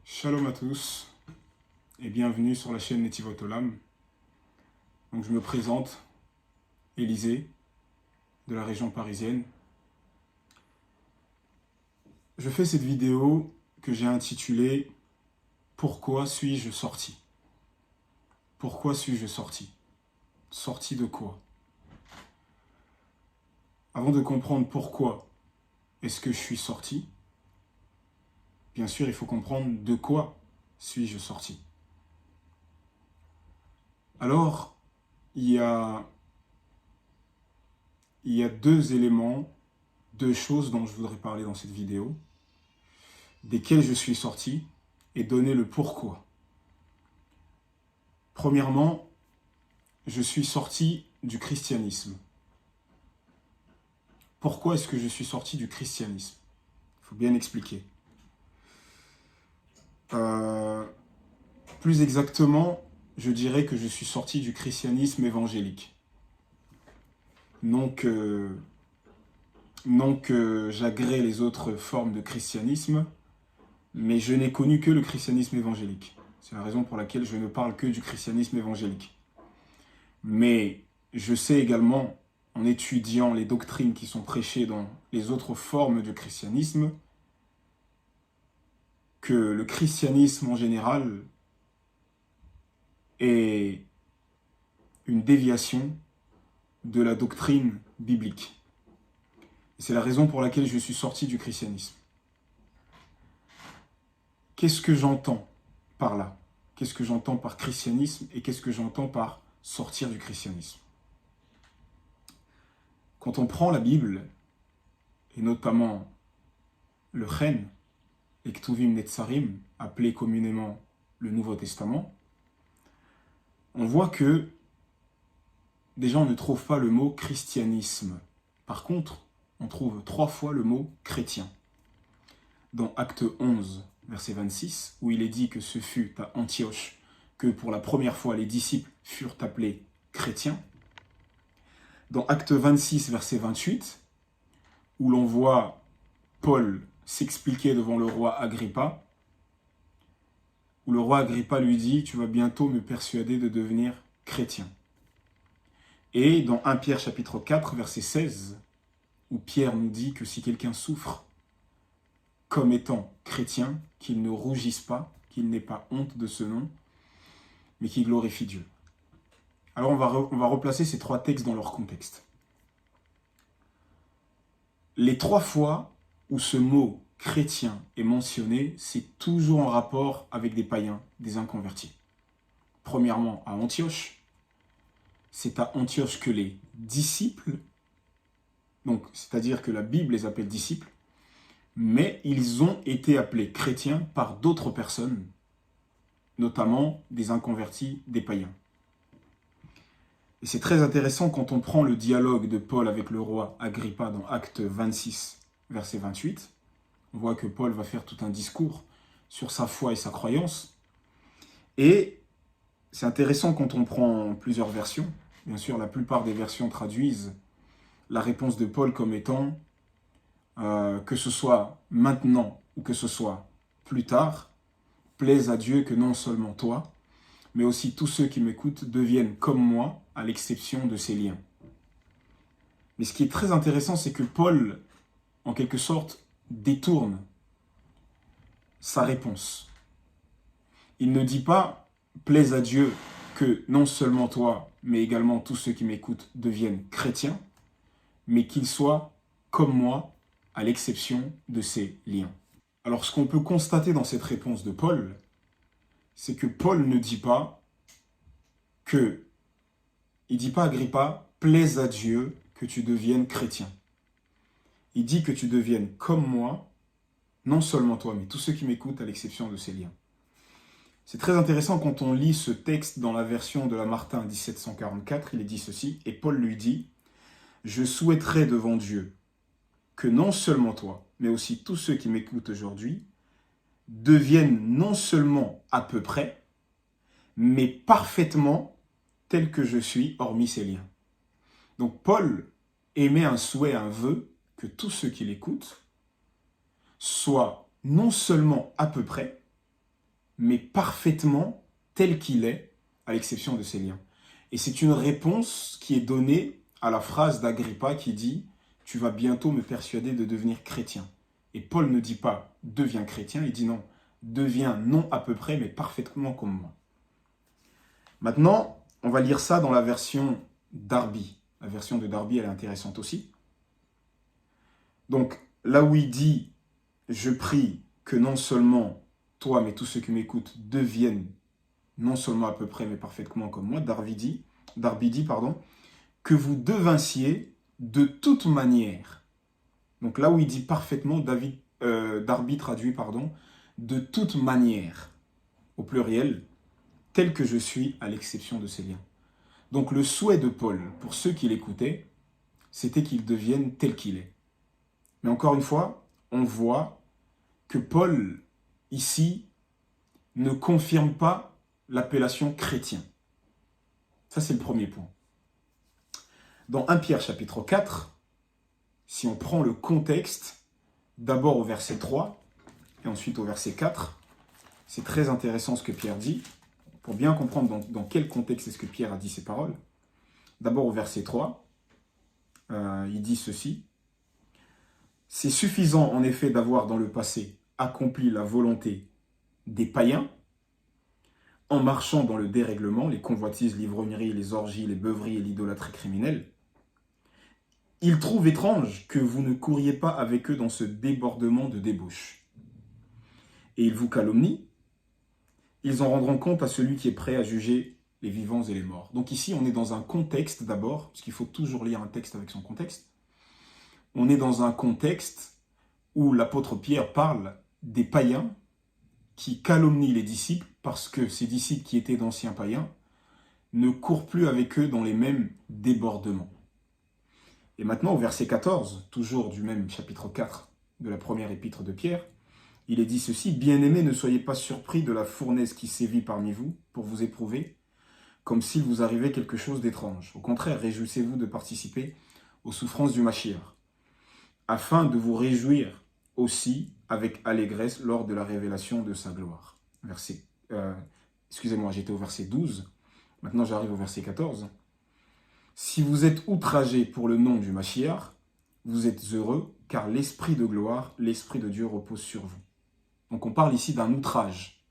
Shalom à tous et bienvenue sur la chaîne Netivot Olam. Donc je me présente, Élisée, de la région parisienne. Je fais cette vidéo que j'ai intitulée « Pourquoi suis-je sorti ?» Pourquoi suis-je sorti? Sorti de quoi? Avant de comprendre pourquoi est-ce que je suis sorti, bien sûr, il faut comprendre de quoi suis-je sorti. Alors, il y a deux éléments, deux choses dont je voudrais parler dans cette vidéo, desquelles je suis sorti et donner le pourquoi. Premièrement, je suis sorti du christianisme. Pourquoi est-ce que je suis sorti du christianisme? Il faut bien expliquer. Plus exactement, je dirais que je suis sorti du christianisme évangélique. Non que j'agrée les autres formes de christianisme, mais je n'ai connu que le christianisme évangélique. C'est la raison pour laquelle je ne parle que du christianisme évangélique. Mais je sais également, en étudiant les doctrines qui sont prêchées dans les autres formes du christianisme, que le christianisme en général est une déviation de la doctrine biblique. C'est la raison pour laquelle je suis sorti du christianisme. Qu'est-ce que j'entends par là? Qu'est-ce que j'entends par christianisme et qu'est-ce que j'entends par sortir du christianisme? Quand on prend la Bible, et notamment le Chen, et Ktuvim Netzarim, appelé communément le Nouveau Testament, on voit que déjà on ne trouve pas le mot christianisme. Par contre, on trouve 3 fois le mot chrétien. Dans Acte 11, verset 26, où il est dit que ce fut à Antioche que pour la première fois les disciples furent appelés chrétiens. Dans Acte 26, verset 28, où l'on voit Paul s'expliquer devant le roi Agrippa, où le roi Agrippa lui dit « Tu vas bientôt me persuader de devenir chrétien ». Et dans 1 Pierre chapitre 4, verset 16, où Pierre nous dit que si quelqu'un souffre comme étant chrétien, qu'il ne rougisse pas, qu'il n'ait pas honte de ce nom, mais qu'il glorifie Dieu. Alors on va replacer ces 3 textes dans leur contexte. Les 3 fois où ce mot chrétien est mentionné, c'est toujours en rapport avec des païens, des inconvertis. Premièrement, à Antioche, c'est à Antioche que les disciples, donc c'est-à-dire que la Bible les appelle disciples, mais ils ont été appelés chrétiens par d'autres personnes, notamment des inconvertis, des païens. Et c'est très intéressant quand on prend le dialogue de Paul avec le roi Agrippa dans Acte 26, verset 28. On voit que Paul va faire tout un discours sur sa foi et sa croyance. Et c'est intéressant quand on prend plusieurs versions. Bien sûr, la plupart des versions traduisent la réponse de Paul comme étant que ce soit maintenant ou que ce soit plus tard, plaise à Dieu que non seulement toi, mais aussi tous ceux qui m'écoutent deviennent comme moi, à l'exception de ces liens. Mais ce qui est très intéressant, c'est que Paul, en quelque sorte, détourne sa réponse. Il ne dit pas « plaise à Dieu que non seulement toi, mais également tous ceux qui m'écoutent deviennent chrétiens », mais qu'ils soient comme moi, à l'exception de ces liens. Alors, ce qu'on peut constater dans cette réponse de Paul, c'est que Paul ne dit pas que, il ne dit pas à Agrippa, plaise à Dieu que tu deviennes chrétien. Il dit que tu deviennes comme moi, non seulement toi, mais tous ceux qui m'écoutent à l'exception de ces liens. C'est très intéressant quand on lit ce texte dans la version de la Martin 1744, il est dit ceci, et Paul lui dit, je souhaiterais devant Dieu que non seulement toi, mais aussi tous ceux qui m'écoutent aujourd'hui, deviennent non seulement à peu près, mais parfaitement tel que je suis, hormis ces liens. Donc Paul émet un souhait, un vœu, que tous ceux qui l'écoutent soient non seulement à peu près, mais parfaitement tel qu'il est, à l'exception de ces liens. Et c'est une réponse qui est donnée à la phrase d'Agrippa qui dit « Tu vas bientôt me persuader de devenir chrétien ». Et Paul ne dit pas « deviens chrétien », il dit non, « deviens non à peu près, mais parfaitement comme moi ». Maintenant, on va lire ça dans la version Darby. La version de Darby, elle est intéressante aussi. Donc, là où il dit « Je prie que non seulement toi, mais tous ceux qui m'écoutent deviennent non seulement à peu près, mais parfaitement comme moi », Darby dit, que vous devinciez de toute manière. Donc là où il dit parfaitement, Darby traduit, de toute manière, au pluriel, tel que je suis, à l'exception de ces liens. Donc le souhait de Paul, pour ceux qui l'écoutaient, c'était qu'il devienne tel qu'il est. Mais encore une fois, on voit que Paul, ici, ne confirme pas l'appellation chrétien. Ça, c'est le premier point. Dans 1 Pierre chapitre 4, si on prend le contexte, d'abord au verset 3 et ensuite au verset 4, c'est très intéressant ce que Pierre dit, pour bien comprendre dans quel contexte est-ce que Pierre a dit ces paroles. D'abord au verset 3, il dit ceci. « C'est suffisant en effet d'avoir dans le passé accompli la volonté des païens, en marchant dans le dérèglement, les convoitises, l'ivrognerie, les orgies, les beuveries et l'idolâtrie criminelle. Ils trouvent étrange que vous ne couriez pas avec eux dans ce débordement de débauche. Et ils vous calomnient, ils en rendront compte à celui qui est prêt à juger les vivants et les morts. » Donc ici, on est dans un contexte d'abord, parce qu'il faut toujours lire un texte avec son contexte. On est dans un contexte où l'apôtre Pierre parle des païens qui calomnient les disciples parce que ces disciples qui étaient d'anciens païens ne courent plus avec eux dans les mêmes débordements. Et maintenant, au verset 14, toujours du même chapitre 4 de la première épître de Pierre, il est dit ceci, « Bien-aimés, ne soyez pas surpris de la fournaise qui sévit parmi vous pour vous éprouver, comme s'il vous arrivait quelque chose d'étrange. Au contraire, réjouissez-vous de participer aux souffrances du Mashiach, afin de vous réjouir aussi avec allégresse lors de la révélation de sa gloire. » Excusez-moi, j'étais au verset 12, maintenant j'arrive au verset 14. « Si vous êtes outragés pour le nom du Mashiach, vous êtes heureux, car l'Esprit de gloire, l'Esprit de Dieu repose sur vous. » Donc on parle ici d'un outrage.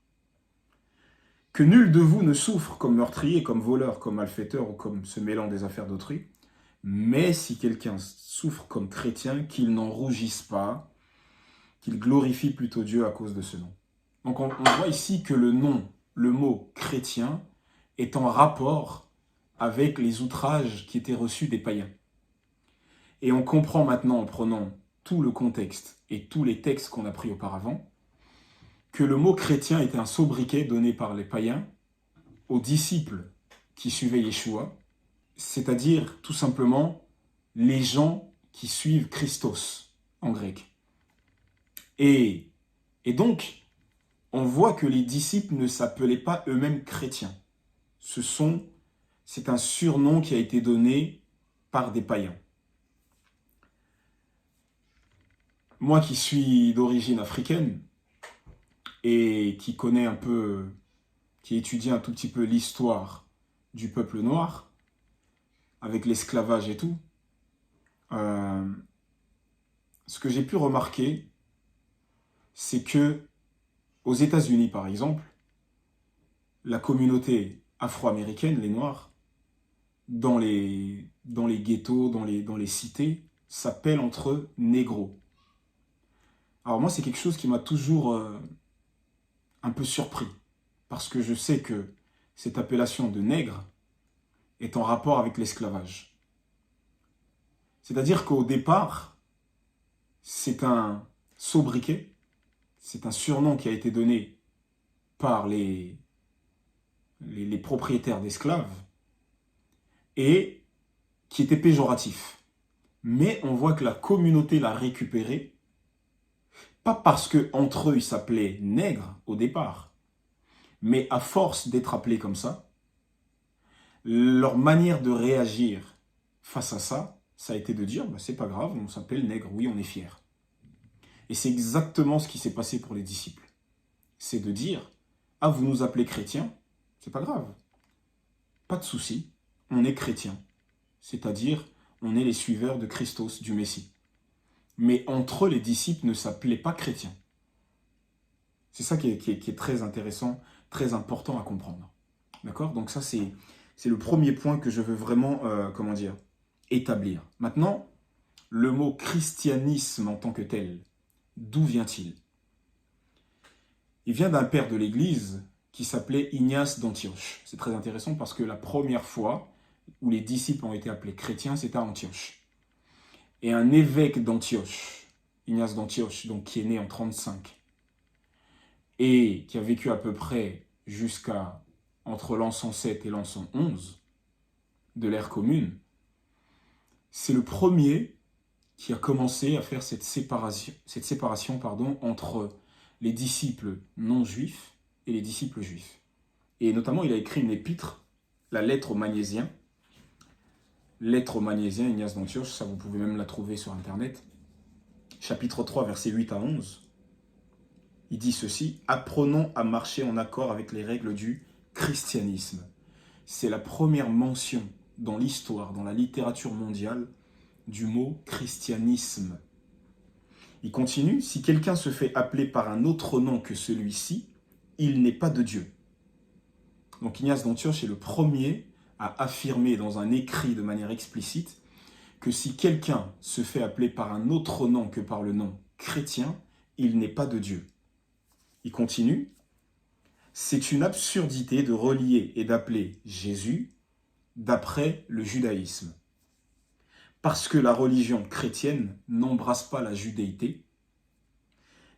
« Que nul de vous ne souffre comme meurtrier, comme voleur, comme malfaiteur ou comme se mêlant des affaires d'autrui, mais si quelqu'un souffre comme chrétien, qu'il n'en rougisse pas, qu'il glorifie plutôt Dieu à cause de ce nom. » Donc on voit ici que le nom, le mot chrétien, est en rapport avec les outrages qui étaient reçus des païens. Et on comprend maintenant, en prenant tout le contexte et tous les textes qu'on a pris auparavant, que le mot chrétien était un sobriquet donné par les païens aux disciples qui suivaient Yeshua, c'est-à-dire tout simplement les gens qui suivent Christos en grec. Et donc, on voit que les disciples ne s'appelaient pas eux-mêmes chrétiens. C'est un surnom qui a été donné par des païens. Moi qui suis d'origine africaine et qui connais un peu, qui étudie un tout petit peu l'histoire du peuple noir, avec l'esclavage et tout, ce que j'ai pu remarquer, c'est que aux États-Unis, par exemple, la communauté afro-américaine, les Noirs, dans les ghettos, dans les cités, s'appellent entre eux négros. Alors moi, c'est quelque chose qui m'a toujours un peu surpris, parce que je sais que cette appellation de nègre est en rapport avec l'esclavage. C'est-à-dire qu'au départ, c'est un sobriquet, c'est un surnom qui a été donné par les propriétaires d'esclaves et qui était péjoratif. Mais on voit que la communauté l'a récupéré, pas parce qu'entre eux ils s'appelaient nègres au départ, mais à force d'être appelés comme ça, leur manière de réagir face à ça, ça a été de dire, bah, c'est pas grave, on s'appelle nègre, oui, on est fiers. Et c'est exactement ce qui s'est passé pour les disciples. C'est de dire, Ah, vous nous appelez chrétiens? C'est pas grave. Pas de souci. On est chrétiens. C'est-à-dire, on est les suiveurs de Christos, du Messie. Mais entre eux, les disciples ne s'appelaient pas chrétiens. C'est ça qui est très intéressant, très important à comprendre. D'accord? Donc ça, c'est le premier point que je veux vraiment, établir. Maintenant, le mot christianisme en tant que tel, d'où vient-il? Il vient d'un père de l'Église qui s'appelait Ignace d'Antioche. C'est très intéressant parce que la première fois où les disciples ont été appelés chrétiens, c'était à Antioche. Et un évêque d'Antioche, Ignace d'Antioche, donc qui est né en 35, et qui a vécu à peu près jusqu'à entre l'an 107 et l'an 111 de l'ère commune, c'est le premier qui a commencé à faire cette séparation entre les disciples non juifs et les disciples juifs. Et notamment, il a écrit une épître, la lettre aux Magnésiens. Lettre aux Magnésiens, Ignace d'Antioche, ça vous pouvez même la trouver sur Internet. Chapitre 3, versets 8 à 11. Il dit ceci: « Apprenons à marcher en accord avec les règles du christianisme. » C'est la première mention dans l'histoire, dans la littérature mondiale, du mot christianisme. Il continue: « Si quelqu'un se fait appeler par un autre nom que celui-ci, il n'est pas de Dieu. » Donc Ignace d'Antioche est le premier à affirmer dans un écrit de manière explicite que si quelqu'un se fait appeler par un autre nom que par le nom chrétien, il n'est pas de Dieu. Il continue: « C'est une absurdité de relier et d'appeler Jésus d'après le judaïsme. Parce que la religion chrétienne n'embrasse pas la judéité,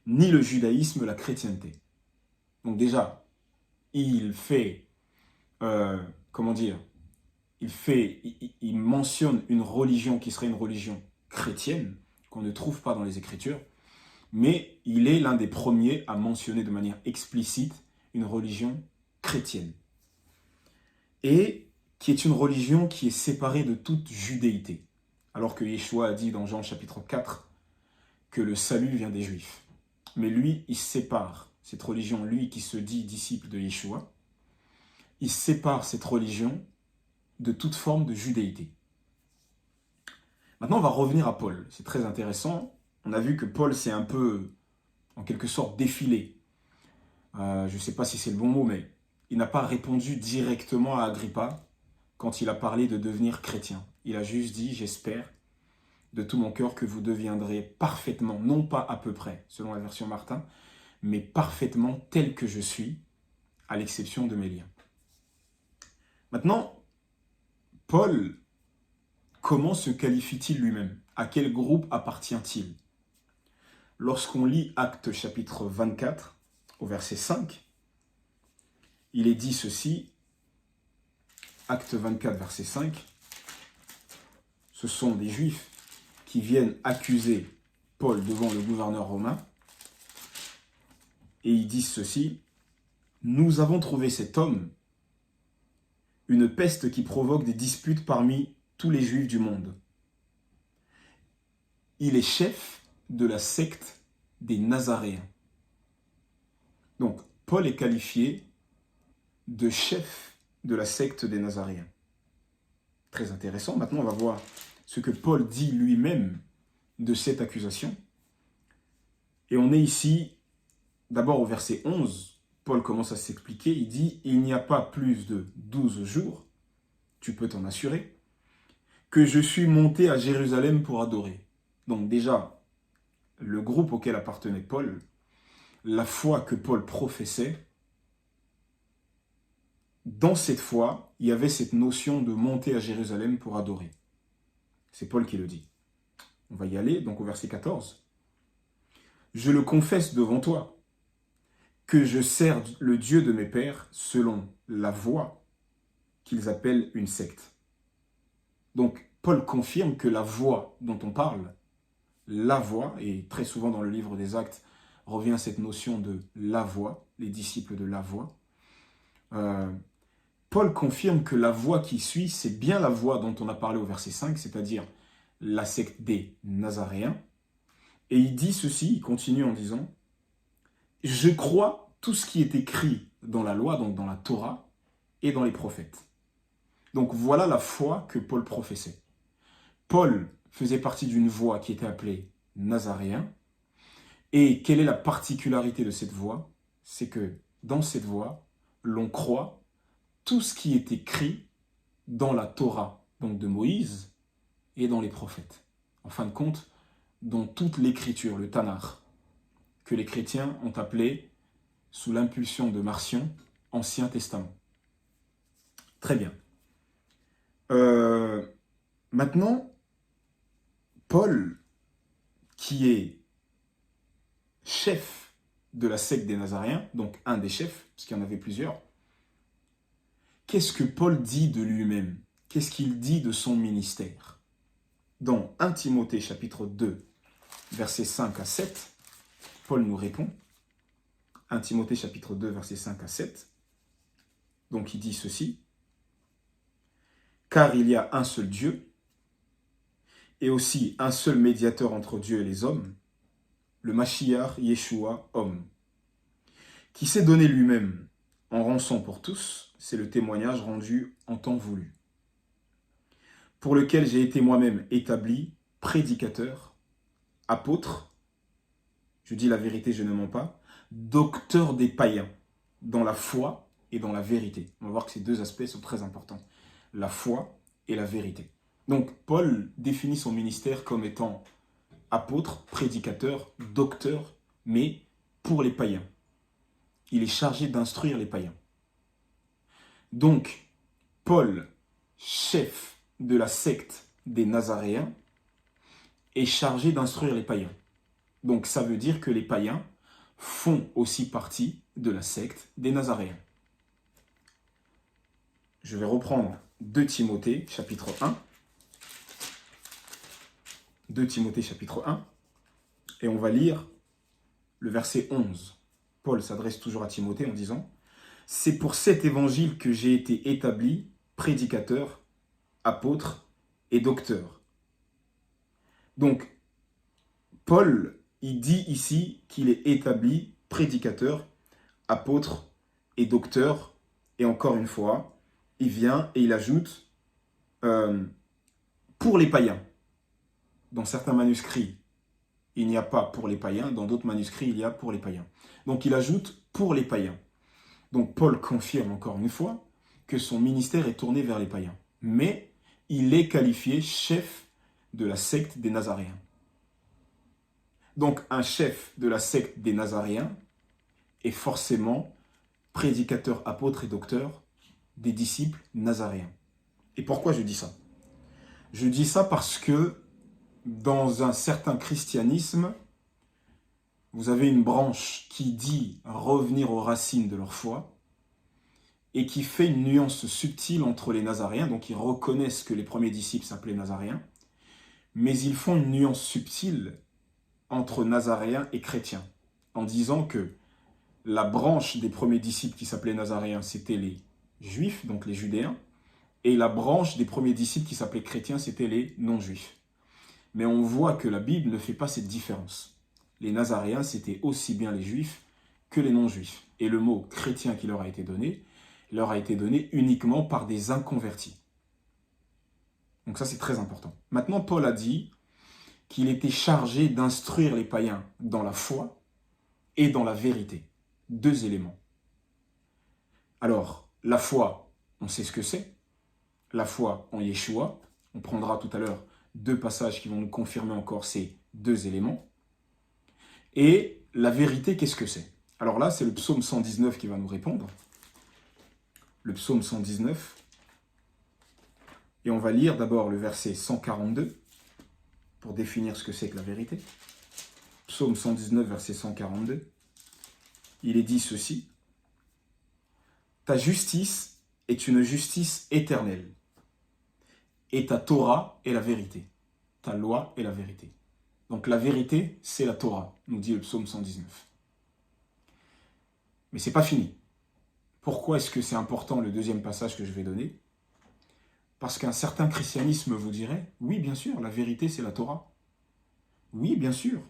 ni le judaïsme la chrétienté. » Donc déjà, il mentionne une religion qui serait une religion chrétienne, qu'on ne trouve pas dans les Écritures, mais il est l'un des premiers à mentionner de manière explicite une religion chrétienne. Et qui est une religion qui est séparée de toute judéité. Alors que Yeshua a dit dans Jean chapitre 4 que le salut vient des Juifs. Mais lui, il sépare cette religion, lui qui se dit disciple de Yeshua, il sépare cette religion de toute forme de judéité. Maintenant, on va revenir à Paul. C'est très intéressant. On a vu que Paul s'est un peu, en quelque sorte, défilé. Je ne sais pas si c'est le bon mot, mais il n'a pas répondu directement à Agrippa quand il a parlé de devenir chrétien. Il a juste dit: « J'espère de tout mon cœur que vous deviendrez parfaitement, non pas à peu près, selon la version Martin, mais parfaitement tel que je suis, à l'exception de mes liens. » Maintenant, Paul, comment se qualifie-t-il lui-même? À quel groupe appartient-il? Lorsqu'on lit Actes chapitre 24, au verset 5, il est dit ceci, Actes 24, verset 5, ce sont des Juifs qui viennent accuser Paul devant le gouverneur romain, et ils disent ceci: « Nous avons trouvé cet homme une peste qui provoque des disputes parmi tous les Juifs du monde. Il est chef de la secte des Nazaréens. » Donc, Paul est qualifié de chef de la secte des Nazaréens. Très intéressant. Maintenant, on va voir ce que Paul dit lui-même de cette accusation. Et on est ici, d'abord au verset 11, Paul commence à s'expliquer, il dit: « Il n'y a pas plus de 12 jours, tu peux t'en assurer, que je suis monté à Jérusalem pour adorer. » Donc déjà, le groupe auquel appartenait Paul, la foi que Paul professait, dans cette foi, il y avait cette notion de monter à Jérusalem pour adorer. C'est Paul qui le dit. On va y aller, donc au verset 14. « Je le confesse devant toi, que je sers le Dieu de mes pères selon la voie qu'ils appellent une secte. » Donc, Paul confirme que la voie dont on parle, la voie, et très souvent dans le livre des Actes, revient cette notion de la voie, les disciples de la voie. Paul confirme que la voie qui suit, c'est bien la voie dont on a parlé au verset 5, c'est-à-dire la secte des Nazaréens. Et il dit ceci, il continue en disant: « Je crois tout ce qui est écrit dans la loi, donc dans la Torah, et dans les prophètes. Donc voilà la foi que Paul professait. Paul faisait partie d'une voie qui était appelée nazaréen. Et quelle est la particularité de cette voie? C'est que dans cette voie, l'on croit tout ce qui est écrit dans la Torah, donc de Moïse, et dans les prophètes. En fin de compte, dans toute l'écriture, le Tanakh, que les chrétiens ont appelé, sous l'impulsion de Marcion, Ancien Testament. Très bien. Maintenant, Paul, qui est chef de la secte des Nazaréens, donc un des chefs, parce qu'il y en avait plusieurs, qu'est-ce que Paul dit de lui-même? Qu'est-ce qu'il dit de son ministère? Dans 1 Timothée chapitre 2, versets 5 à 7, Paul nous répond. 1 Timothée chapitre 2, versets 5 à 7. Donc il dit ceci. Car il y a un seul Dieu, et aussi un seul médiateur entre Dieu et les hommes, le Mashiach Yeshua, homme, qui s'est donné lui-même en rançon pour tous, c'est le témoignage rendu en temps voulu, pour lequel j'ai été moi-même établi prédicateur, apôtre, je dis la vérité, je ne mens pas, docteur des païens, dans la foi et dans la vérité. On va voir que ces deux aspects sont très importants, la foi et la vérité. Donc Paul définit son ministère comme étant apôtre, prédicateur, docteur, mais pour les païens. Il est chargé d'instruire les païens. Donc, Paul, chef de la secte des Nazaréens, est chargé d'instruire les païens. Donc, ça veut dire que les païens font aussi partie de la secte des Nazaréens. Je vais reprendre 2 Timothée, chapitre 1. 2 Timothée, chapitre 1. Et on va lire le verset 11. Paul s'adresse toujours à Timothée en disant « C'est pour cet évangile que j'ai été établi prédicateur, apôtre et docteur. » Donc, Paul, il dit ici qu'il est établi prédicateur, apôtre et docteur. Et encore une fois, il vient et il ajoute pour les païens. Dans certains manuscrits, il n'y a pas pour les païens. Dans d'autres manuscrits, il y a pour les païens. Donc, il ajoute pour les païens. Donc, Paul confirme encore une fois que son ministère est tourné vers les païens. Mais il est qualifié chef de la secte des Nazaréens. Donc, un chef de la secte des Nazaréens est forcément prédicateur, apôtre et docteur des disciples nazaréens. Et pourquoi je dis ça? Je dis ça parce que dans un certain christianisme, vous avez une branche qui dit revenir aux racines de leur foi et qui fait une nuance subtile entre les Nazaréens. Donc, ils reconnaissent que les premiers disciples s'appelaient Nazaréens, mais ils font une nuance subtile entre Nazaréens et chrétiens, en disant que la branche des premiers disciples qui s'appelaient Nazaréens, c'était les Juifs, donc les Judéens, et la branche des premiers disciples qui s'appelaient chrétiens, c'était les non-juifs. Mais on voit que la Bible ne fait pas cette différence. Les Nazaréens, c'était aussi bien les Juifs que les non-Juifs. Et le mot chrétien qui leur a été donné uniquement par des inconvertis. Donc ça, c'est très important. Maintenant, Paul a dit qu'il était chargé d'instruire les païens dans la foi et dans la vérité. 2 éléments. Alors, la foi, on sait ce que c'est. La foi en Yeshua. On prendra tout à l'heure 2 passages qui vont nous confirmer encore ces 2 éléments. Et la vérité, qu'est-ce que c'est? Alors là, c'est le psaume 119 qui va nous répondre. Le psaume 119. Et on va lire d'abord le verset 142 pour définir ce que c'est que la vérité. Psaume 119, verset 142. Il est dit ceci. Ta justice est une justice éternelle. Et ta Torah est la vérité. Ta loi est la vérité. Donc la vérité, c'est la Torah, nous dit le psaume 119. Mais ce n'est pas fini. Pourquoi est-ce que c'est important le 2e passage que je vais donner? Parce qu'un certain christianisme vous dirait, oui bien sûr, la vérité c'est la Torah. Oui bien sûr,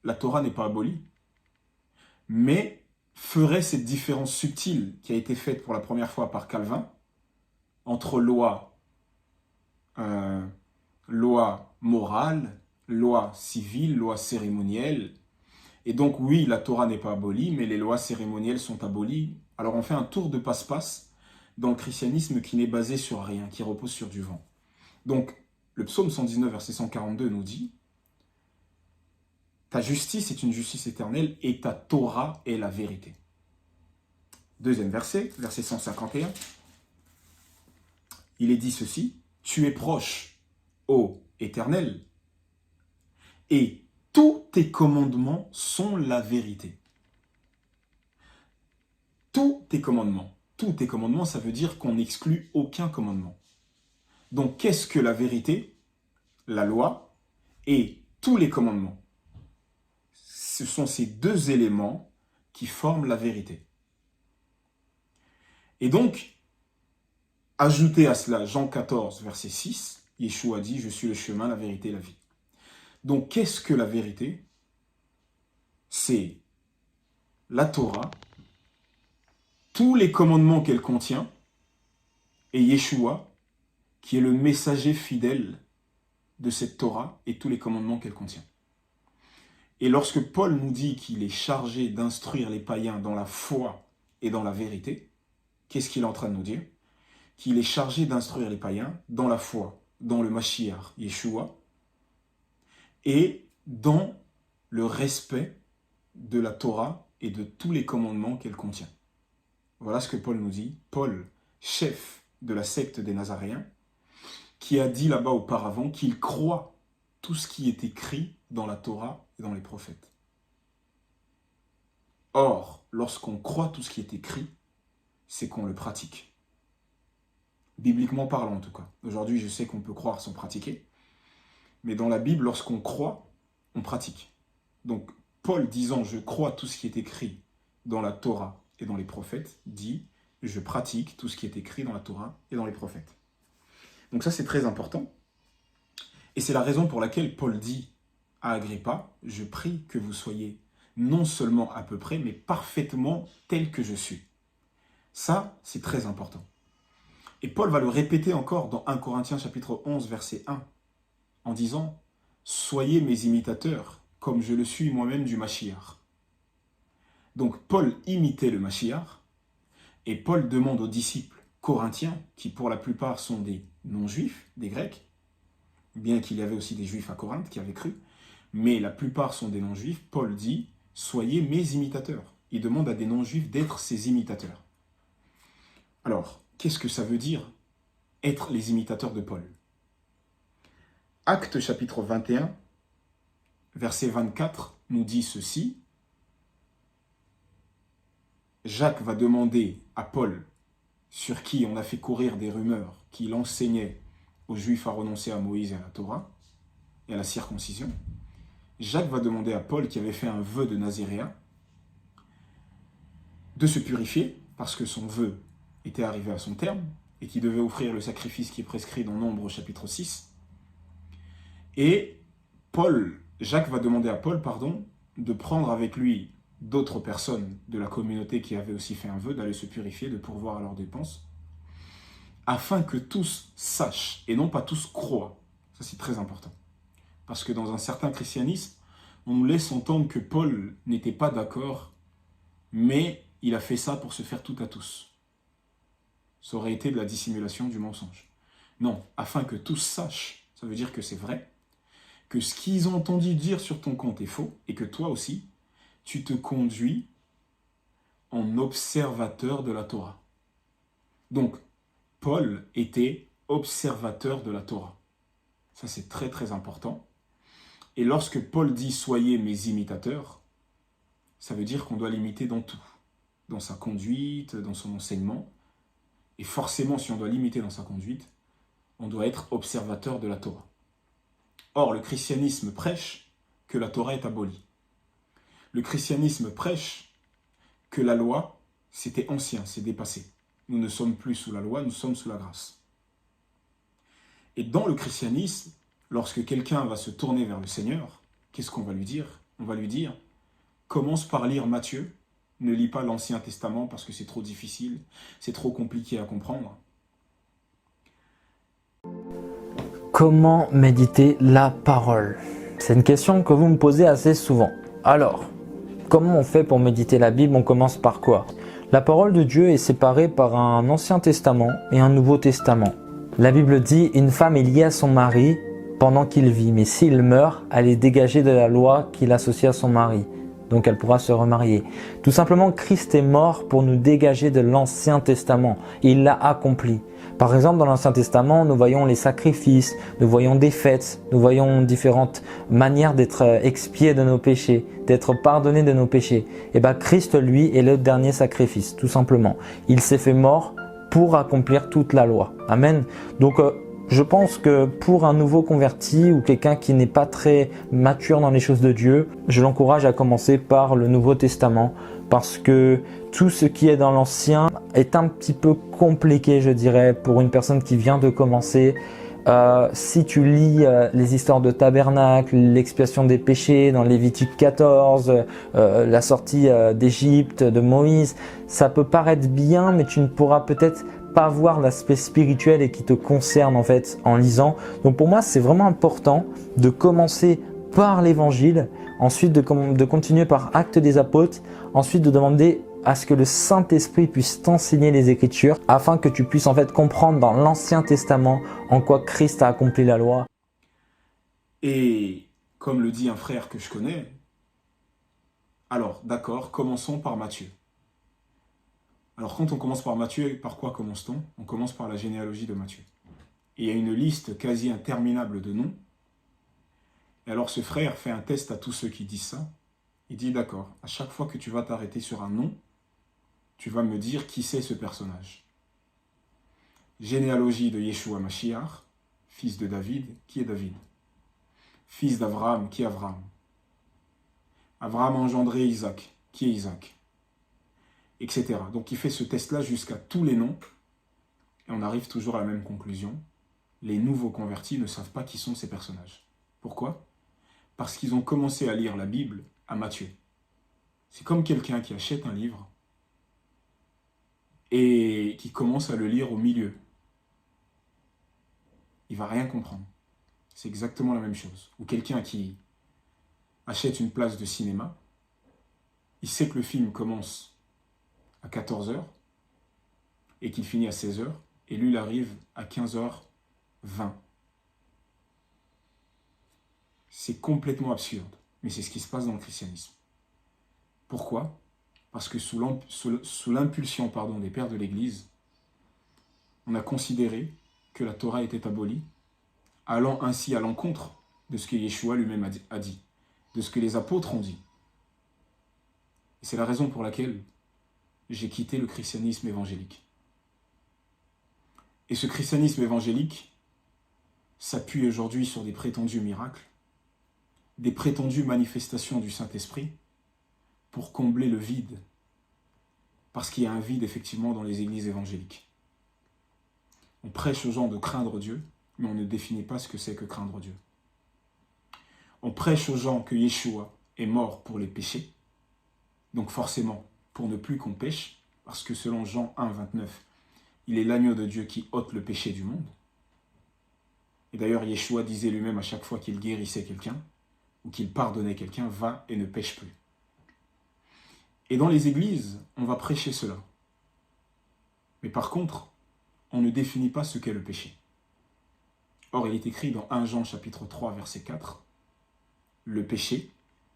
la Torah n'est pas abolie. Mais ferait cette différence subtile qui a été faite pour la première fois par Calvin entre loi morale, loi civile, loi cérémonielle. Et donc oui, la Torah n'est pas abolie, mais les lois cérémonielles sont abolies. Alors on fait un tour de passe-passe dans le christianisme qui n'est basé sur rien, qui repose sur du vent. Donc le psaume 119, verset 142 nous dit « Ta justice est une justice éternelle et ta Torah est la vérité. » Deuxième verset, verset 151. Il est dit ceci, « Tu es proche, ô Éternel, et tous tes commandements sont la vérité. » Tous tes commandements, ça veut dire qu'on n'exclut aucun commandement. Donc qu'est-ce que la vérité? La loi et tous les commandements. Ce sont ces deux éléments qui forment la vérité. Et donc, ajoutez à cela Jean 14, verset 6, Yeshua dit « Je suis le chemin, la vérité et la vie ». Donc, qu'est-ce que la vérité? C'est la Torah, tous les commandements qu'elle contient, et Yeshua, qui est le messager fidèle de cette Torah et tous les commandements qu'elle contient. Et lorsque Paul nous dit qu'il est chargé d'instruire les païens dans la foi et dans la vérité, qu'est-ce qu'il est en train de nous dire? Qu'il est chargé d'instruire les païens dans la foi, dans le Mashiach, Yeshua, et dans le respect de la Torah et de tous les commandements qu'elle contient. Voilà ce que Paul nous dit. Paul, chef de la secte des Nazaréens, qui a dit là-bas auparavant qu'il croit tout ce qui est écrit dans la Torah et dans les prophètes. Or, lorsqu'on croit tout ce qui est écrit, c'est qu'on le pratique. Bibliquement parlant en tout cas. Aujourd'hui, je sais qu'on peut croire sans pratiquer. Mais dans la Bible, lorsqu'on croit, on pratique. Donc, Paul disant « Je crois tout ce qui est écrit dans la Torah et dans les prophètes » dit « Je pratique tout ce qui est écrit dans la Torah et dans les prophètes ». Donc ça, c'est très important. Et c'est la raison pour laquelle Paul dit à Agrippa « Je prie que vous soyez non seulement à peu près, mais parfaitement tel que je suis ». Ça, c'est très important. Et Paul va le répéter encore dans 1 Corinthiens chapitre 11, verset 1, en disant « Soyez mes imitateurs, comme je le suis moi-même du Mashiach ». Donc Paul imitait le Mashiach, et Paul demande aux disciples corinthiens, qui pour la plupart sont des non-juifs, des Grecs, bien qu'il y avait aussi des juifs à Corinthe qui avaient cru, mais la plupart sont des non-juifs, Paul dit « Soyez mes imitateurs ». Il demande à des non-juifs d'être ses imitateurs. Alors, qu'est-ce que ça veut dire, être les imitateurs de Paul? Actes chapitre 21, verset 24, nous dit ceci. Jacques va demander à Paul, sur qui on a fait courir des rumeurs, qu'il enseignait aux Juifs à renoncer à Moïse et à la Torah, et à la circoncision. Jacques va demander à Paul, qui avait fait un vœu de Naziréen, de se purifier, parce que son vœu était arrivé à son terme, et qui devait offrir le sacrifice qui est prescrit dans Nombre chapitre 6. Et Jacques va demander à Paul, de prendre avec lui d'autres personnes de la communauté qui avaient aussi fait un vœu, d'aller se purifier, de pourvoir à leurs dépenses, afin que tous sachent, et non pas tous croient. Ça, c'est très important. Parce que dans un certain christianisme, on nous laisse entendre que Paul n'était pas d'accord, mais il a fait ça pour se faire tout à tous. Ça aurait été de la dissimulation, du mensonge. Non, afin que tous sachent, ça veut dire que c'est vrai, que ce qu'ils ont entendu dire sur ton compte est faux, et que toi aussi, tu te conduis en observateur de la Torah. Donc, Paul était observateur de la Torah. Ça, c'est très très important. Et lorsque Paul dit « Soyez mes imitateurs », ça veut dire qu'on doit l'imiter dans tout. Dans sa conduite, dans son enseignement. Et forcément, si on doit l'imiter dans sa conduite, on doit être observateur de la Torah. Or, le christianisme prêche que la Torah est abolie. Le christianisme prêche que la loi, c'était ancien, c'est dépassé. Nous ne sommes plus sous la loi, nous sommes sous la grâce. Et dans le christianisme, lorsque quelqu'un va se tourner vers le Seigneur, qu'est-ce qu'on va lui dire? On va lui dire, commence par lire Matthieu, Ne lis pas l'Ancien Testament parce que c'est trop difficile, c'est trop compliqué à comprendre. Comment méditer la parole? C'est une question que vous me posez assez souvent. Alors, comment on fait pour méditer la Bible? On commence par quoi? La parole de Dieu est séparée par un Ancien Testament et un Nouveau Testament. La Bible dit « Une femme est liée à son mari pendant qu'il vit, mais s'il meurt, elle est dégagée de la loi qu'il associe à son mari. » Donc elle pourra se remarier. Tout simplement, Christ est mort pour nous dégager de l'Ancien Testament. Et il l'a accompli. Par exemple, dans l'Ancien Testament, nous voyons les sacrifices, nous voyons des fêtes, nous voyons différentes manières d'être expiés de nos péchés, d'être pardonnés de nos péchés. Et bien Christ, lui, est le dernier sacrifice, tout simplement. Il s'est fait mort pour accomplir toute la loi. Amen. Donc, je pense que pour un nouveau converti ou quelqu'un qui n'est pas très mature dans les choses de Dieu, je l'encourage à commencer par le Nouveau Testament parce que tout ce qui est dans l'Ancien est un petit peu compliqué, je dirais, pour une personne qui vient de commencer. Si tu lis les histoires de tabernacle, l'expiation des péchés dans Lévitique 14, la sortie d'Égypte de Moïse, ça peut paraître bien, mais tu ne pourras peut-être pas voir l'aspect spirituel et qui te concerne en fait en lisant. Donc pour moi, c'est vraiment important de commencer par l'évangile, ensuite de continuer par Actes des Apôtres, ensuite de demander à ce que le Saint-Esprit puisse t'enseigner les Écritures afin que tu puisses en fait comprendre dans l'Ancien Testament en quoi Christ a accompli la loi. Et comme le dit un frère que je connais, alors d'accord, commençons par Matthieu. Alors quand on commence par Matthieu, par quoi commence-t-on? On commence par la généalogie de Matthieu. Et il y a une liste quasi interminable de noms. Et alors ce frère fait un test à tous ceux qui disent ça. Il dit d'accord, à chaque fois que tu vas t'arrêter sur un nom, tu vas me dire qui c'est ce personnage. Généalogie de Yeshua Mashiach, fils de David, qui est David? Fils d'Abraham, qui est Abraham? Abraham a engendré Isaac, qui est Isaac? Etc. Donc il fait ce test-là jusqu'à tous les noms, et on arrive toujours à la même conclusion. Les nouveaux convertis ne savent pas qui sont ces personnages. Pourquoi? Parce qu'ils ont commencé à lire la Bible à Matthieu. C'est comme quelqu'un qui achète un livre et qui commence à le lire au milieu. Il ne va rien comprendre. C'est exactement la même chose. Ou quelqu'un qui achète une place de cinéma, il sait que le film commence à 14 h et qu'il finit à 16 h, et lui, il arrive à 15 h 20. C'est complètement absurde, mais c'est ce qui se passe dans le christianisme. Pourquoi? Parce que sous l'impulsion des pères de l'Église, on a considéré que la Torah était abolie, allant ainsi à l'encontre de ce que Yeshua lui-même a dit, de ce que les apôtres ont dit. Et c'est la raison pour laquelle j'ai quitté le christianisme évangélique. Et ce christianisme évangélique s'appuie aujourd'hui sur des prétendus miracles, des prétendues manifestations du Saint-Esprit pour combler le vide. Parce qu'il y a un vide effectivement dans les églises évangéliques. On prêche aux gens de craindre Dieu, mais on ne définit pas ce que c'est que craindre Dieu. On prêche aux gens que Yeshua est mort pour les péchés, donc forcément pour ne plus qu'on pêche, parce que selon Jean 1, 29, il est l'agneau de Dieu qui ôte le péché du monde. Et d'ailleurs, Yeshua disait lui-même à chaque fois qu'il guérissait quelqu'un, ou qu'il pardonnait quelqu'un, va et ne pêche plus. Et dans les églises, on va prêcher cela. Mais par contre, on ne définit pas ce qu'est le péché. Or, il est écrit dans 1 Jean chapitre 3, verset 4, « Le péché,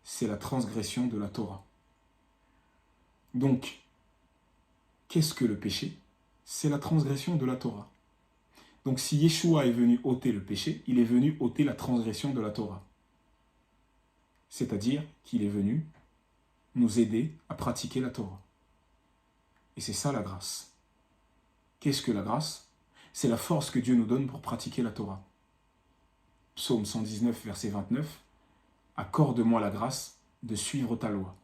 c'est la transgression de la Torah. » Donc, qu'est-ce que le péché? C'est la transgression de la Torah. Donc, si Yeshua est venu ôter le péché, il est venu ôter la transgression de la Torah. C'est-à-dire qu'il est venu nous aider à pratiquer la Torah. Et c'est ça la grâce. Qu'est-ce que la grâce? C'est la force que Dieu nous donne pour pratiquer la Torah. Psaume 119, verset 29. « Accorde-moi la grâce de suivre ta loi,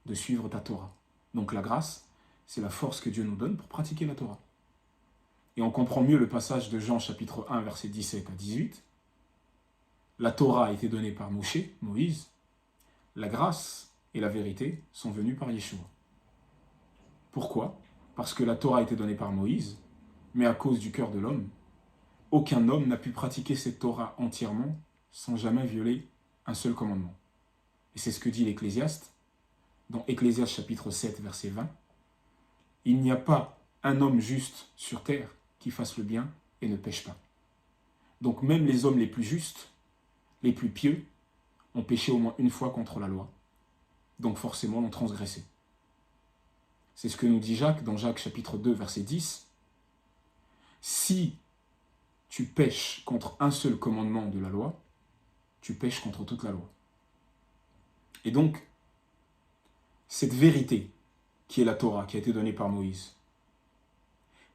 de suivre ta Torah. » Donc la grâce, c'est la force que Dieu nous donne pour pratiquer la Torah. Et on comprend mieux le passage de Jean chapitre 1, verset 17 à 18. La Torah a été donnée par Moïse. La grâce et la vérité sont venues par Yeshua. Pourquoi? Parce que la Torah a été donnée par Moïse, mais à cause du cœur de l'homme, aucun homme n'a pu pratiquer cette Torah entièrement sans jamais violer un seul commandement. Et c'est ce que dit l'Ecclésiaste, dans Ecclésiaste chapitre 7, verset 20. Il n'y a pas un homme juste sur terre qui fasse le bien et ne pêche pas. Donc même les hommes les plus justes, les plus pieux, ont péché au moins une fois contre la loi. Donc forcément l'ont transgressé. C'est ce que nous dit Jacques dans Jacques chapitre 2, verset 10. Si tu pèches contre un seul commandement de la loi, tu pèches contre toute la loi. Et donc, cette vérité qui est la Torah, qui a été donnée par Moïse,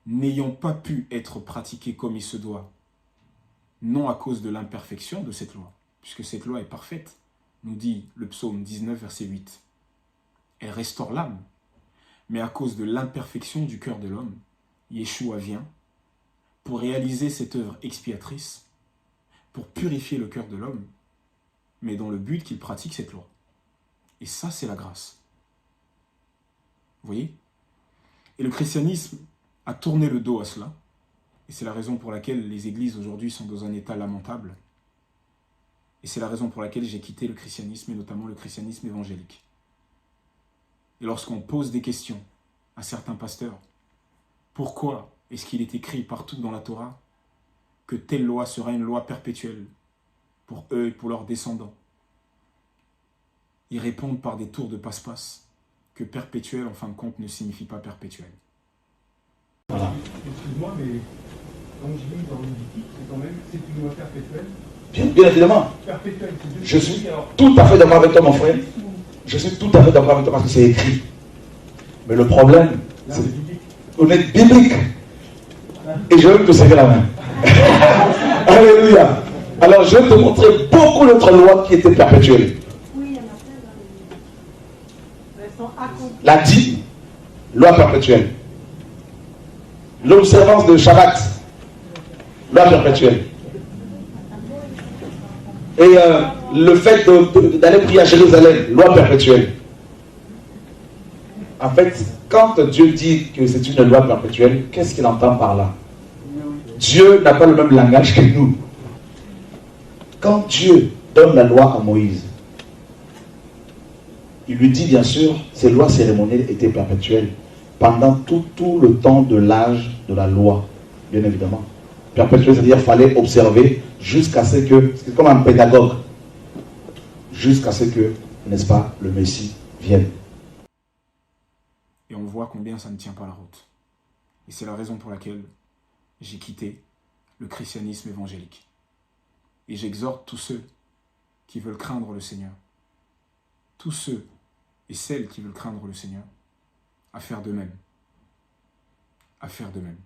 n'ayant pas pu être pratiquée comme il se doit, non à cause de l'imperfection de cette loi, puisque cette loi est parfaite, nous dit le psaume 19, verset 8. Elle restaure l'âme, mais à cause de l'imperfection du cœur de l'homme, Yeshua vient pour réaliser cette œuvre expiatrice, pour purifier le cœur de l'homme, mais dans le but qu'il pratique cette loi. Et ça, c'est la grâce. Vous voyez? Et le christianisme a tourné le dos à cela. Et c'est la raison pour laquelle les églises aujourd'hui sont dans un état lamentable. Et c'est la raison pour laquelle j'ai quitté le christianisme, et notamment le christianisme évangélique. Et lorsqu'on pose des questions à certains pasteurs, pourquoi est-ce qu'il est écrit partout dans la Torah que telle loi sera une loi perpétuelle pour eux et pour leurs descendants? Ils répondent par des tours de passe-passe que perpétuel, en fin de compte, ne signifie pas perpétuel. Voilà. Excuse-moi, mais comme je lis dans Lévitique, c'est une loi perpétuelle. Bien évidemment. Perpétuelle, c'est Je suis tout à fait d'accord avec toi, mon frère. Je suis tout à fait d'accord avec toi parce que c'est écrit. Mais le problème, c'est qu'on est biblique. Et je veux te serrer la main. Alléluia. Alors, je vais te montrer beaucoup d'autres lois qui étaient perpétuelles. La dîme, loi perpétuelle. L'observance de Shabbat, loi perpétuelle. Et le fait d'aller prier à Jérusalem, loi perpétuelle. En fait, quand Dieu dit que c'est une loi perpétuelle, qu'est-ce qu'il entend par là? Dieu n'a pas le même langage que nous. Quand Dieu donne la loi à Moïse, il lui dit bien sûr, ces lois cérémonielles étaient perpétuelles pendant tout le temps de l'âge de la loi, bien évidemment. Perpétuel, c'est-à-dire qu'il fallait observer jusqu'à ce que, c'est comme un pédagogue, jusqu'à ce que, n'est-ce pas, le Messie vienne. Et on voit combien ça ne tient pas la route. Et c'est la raison pour laquelle j'ai quitté le christianisme évangélique. Et j'exhorte tous ceux qui veulent craindre le Seigneur, tous ceux et celles qui veulent craindre le Seigneur, à faire de même. À faire de même.